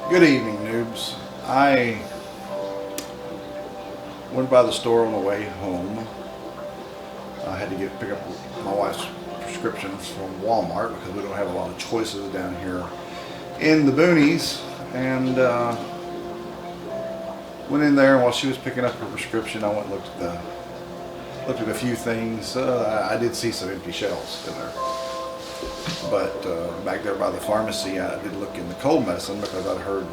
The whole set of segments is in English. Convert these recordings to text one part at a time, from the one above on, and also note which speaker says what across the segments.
Speaker 1: Good evening, noobs. I went by the store on the way home. I had to pick up my wife's prescriptions from Walmart because we don't have a lot of choices down here in the boonies. And went in there, and while she was picking up her prescription, I went and looked at a few things. I did see some empty shelves in there. But back there by the pharmacy, I did look in the cold medicine because I'd heard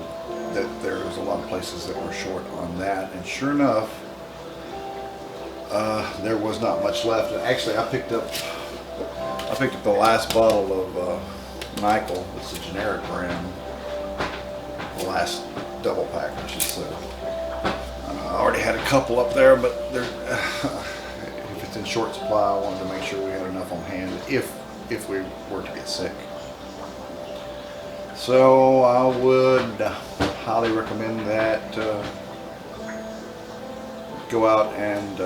Speaker 1: that there was a lot of places that were short on that. And sure enough, there was not much left. And actually, I picked up the last bottle of Nyquil. It's a generic brand. The last double pack, I should say. I already had a couple up there, but if it's in short supply, I wanted to make sure we had enough on hand if we were to get sick. So I would highly recommend that go out and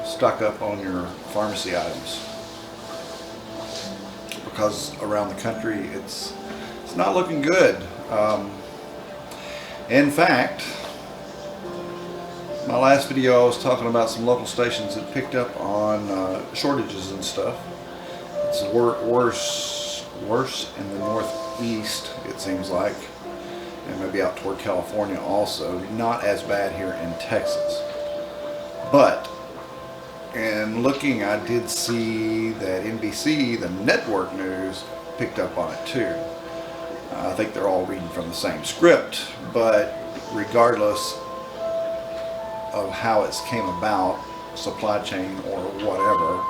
Speaker 1: stock up on your pharmacy items, because around the country it's not looking good. In fact, my last video I was talking about some local stations that picked up on shortages and stuff. It's worse in the Northeast, it seems like, and maybe out toward California also. Not as bad here in Texas. But in looking, I did see that NBC, the network news, picked up on it too. I think they're all reading from the same script, but regardless of how it's came about, supply chain or whatever,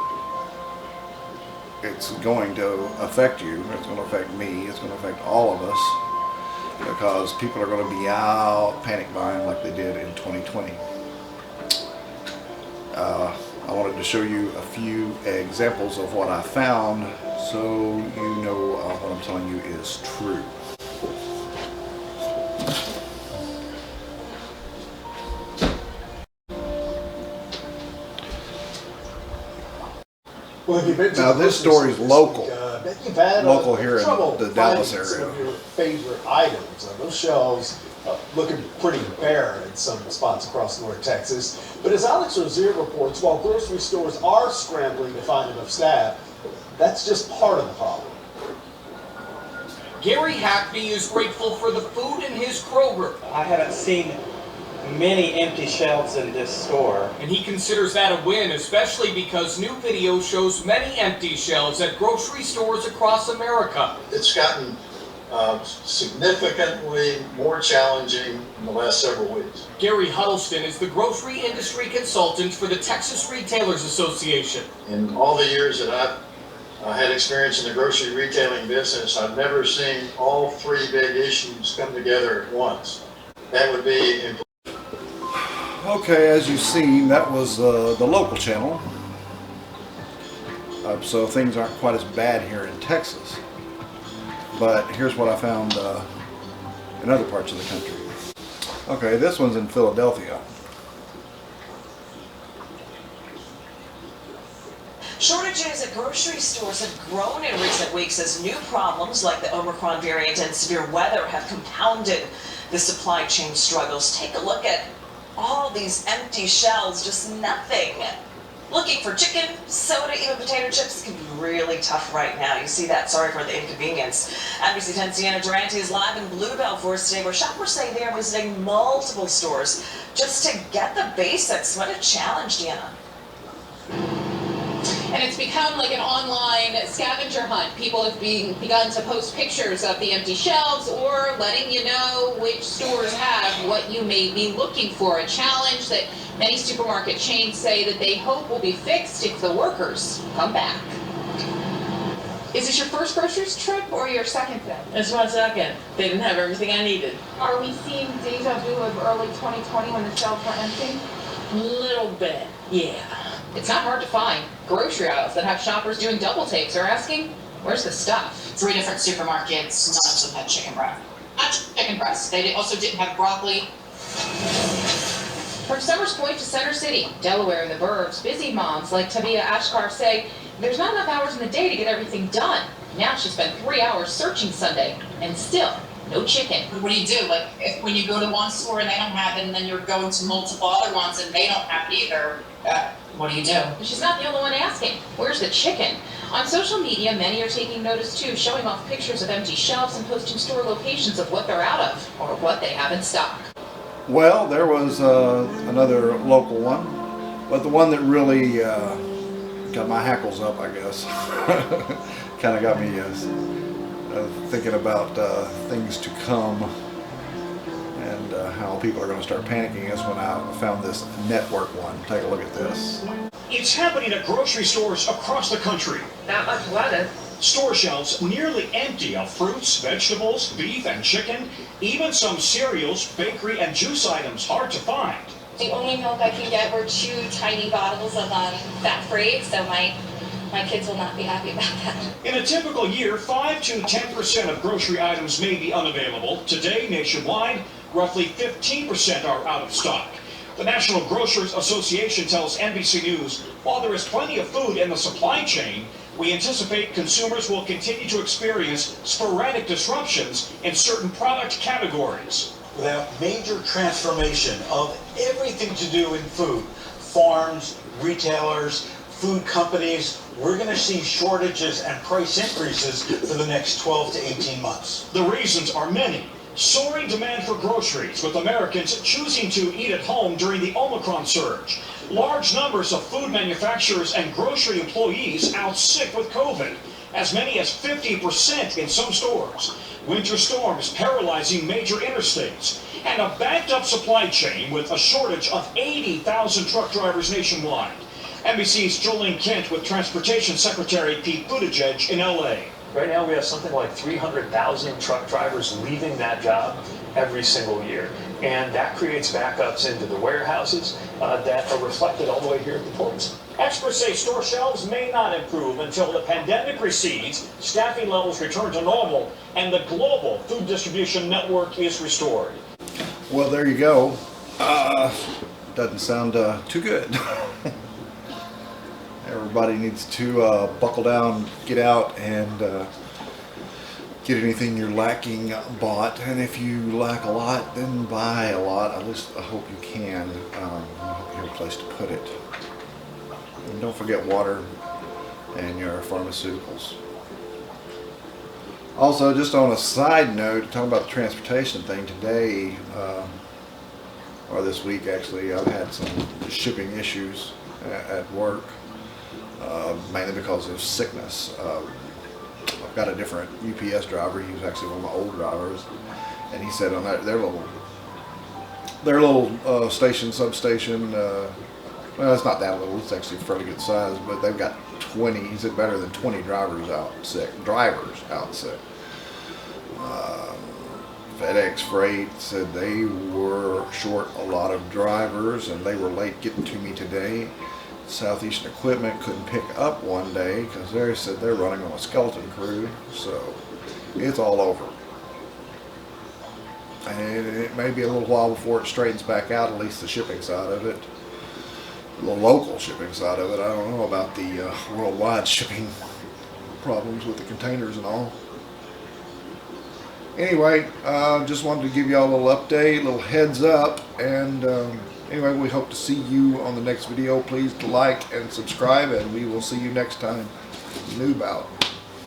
Speaker 1: it's going to affect you, it's going to affect me, it's going to affect all of us, because people are going to be out panic buying like they did in 2020. I wanted to show you a few examples of what I found so you know what I'm telling you is true.
Speaker 2: Well, have you been to
Speaker 1: now this story is local.
Speaker 2: You've had
Speaker 1: local here in the Dallas area.
Speaker 2: Some of your favorite items. Those shelves looking pretty bare in some spots across North Texas. But as Alex Rozier reports, while grocery stores are scrambling to find enough staff, that's just part of the problem.
Speaker 3: Gary Hackney is grateful for the food in his Kroger.
Speaker 4: I haven't seen many empty shelves in this store.
Speaker 3: And he considers that a win, especially because new video shows many empty shelves at grocery stores across America.
Speaker 5: It's gotten significantly more challenging in the last several weeks.
Speaker 3: Gary Huddleston is the grocery industry consultant for the Texas Retailers Association.
Speaker 5: In all the years that I've had experience in the grocery retailing business, I've never seen all three big issues come together at once. That would be
Speaker 1: Okay, as you've seen, that was the local channel. So things aren't quite as bad here in Texas. But here's what I found in other parts of the country. Okay, this one's in Philadelphia.
Speaker 6: Shortages at grocery stores have grown in recent weeks as new problems like the Omicron variant and severe weather have compounded the supply chain struggles. Take a look at all these empty shelves, just nothing. Looking for chicken, soda, even potato chips can be really tough right now. You see that? Sorry for the inconvenience. NBC 10's Deanna Durante is live in Bluebell for us today, where shoppers say they're visiting multiple stores just to get the basics. What a challenge, Deanna.
Speaker 7: And it's become like an online scavenger hunt. People have begun to post pictures of the empty shelves or letting you know which stores have what you may be looking for. A challenge that many supermarket chains say that they hope will be fixed if the workers come back. Is this your first groceries trip or your second then?
Speaker 6: It's my second. They didn't have everything I needed.
Speaker 8: Are we seeing deja vu of early 2020 when the shelves were empty?
Speaker 6: Little bit, yeah.
Speaker 7: It's not hard to find. Grocery aisles that have shoppers doing double takes are asking, where's the stuff?
Speaker 9: 3 different supermarkets, none of them had chicken breast. Not chicken breast, they also didn't have broccoli.
Speaker 7: From Summers Point to Center City, Delaware and the burbs, busy moms like Tabia Ashkar say there's not enough hours in the day to get everything done. Now she spent 3 hours searching Sunday, and still no chicken.
Speaker 9: What do you do? Like, when you go to one store and they don't have it, and then you're going to multiple other ones and they don't have it either, what do you do?
Speaker 7: But she's not the only one asking, where's the chicken? On social media, many are taking notice too, showing off pictures of empty shelves and posting store locations of what they're out of, or what they have in stock.
Speaker 1: Well, there was another local one, but the one that really got my hackles up, I guess, kind of got me thinking about things to come and how people are going to start panicking is when I found this network one. Take a look at this.
Speaker 10: It's happening at grocery stores across the country.
Speaker 6: Not much lettuce.
Speaker 10: Store shelves nearly empty of fruits, vegetables, beef, and chicken. Even some cereals, bakery, and juice items hard to find.
Speaker 11: The only milk I can get were 2 tiny bottles of fat-free, so my kids will not be happy about that.
Speaker 10: In a typical year, 5 to 10% of grocery items may be unavailable. Today, nationwide, roughly 15% are out of stock. The National Grocers Association tells NBC News, while there is plenty of food in the supply chain, we anticipate consumers will continue to experience sporadic disruptions in certain product categories.
Speaker 12: Without major transformation of everything to do in food, farms, retailers, food companies, we're going to see shortages and price increases for the next 12 to 18 months.
Speaker 10: The reasons are many. Soaring demand for groceries, with Americans choosing to eat at home during the Omicron surge. Large numbers of food manufacturers and grocery employees out sick with COVID, as many as 50% in some stores. Winter storms paralyzing major interstates, and a backed up supply chain with a shortage of 80,000 truck drivers nationwide. NBC's Jolene Kent with Transportation Secretary Pete Buttigieg in LA.
Speaker 13: Right now we have something like 300,000 truck drivers leaving that job every single year. And that creates backups into the warehouses that are reflected all the way here at the ports.
Speaker 10: Experts say store shelves may not improve until the pandemic recedes, staffing levels return to normal, and the global food distribution network is restored.
Speaker 1: Well, there you go. Doesn't sound too good. Everybody needs to buckle down, get out, and get anything you're lacking bought. And if you lack a lot, then buy a lot. At least I hope you can. I hope you have a place to put it. And don't forget water and your pharmaceuticals. Also, just on a side note, talking about the transportation thing today, or this week actually, I've had some shipping issues at work. Mainly because of sickness. I've got a different UPS driver. He was actually one of my old drivers, and he said on their little station, well, it's not that little. It's actually a fairly good size, but they've got 20. He said better than 20 drivers out sick. FedEx Freight said they were short a lot of drivers, and they were late getting to me today. Southeastern Equipment couldn't pick up one day because they said they're running on a skeleton crew, so it's all over. And it may be a little while before it straightens back out, at least the shipping side of it. The local shipping side of it, I don't know about the worldwide shipping problems with the containers and all. Anyway, just wanted to give y'all a little update, a little heads up, and anyway, we hope to see you on the next video. Please like and subscribe, and we will see you next time. Noob out.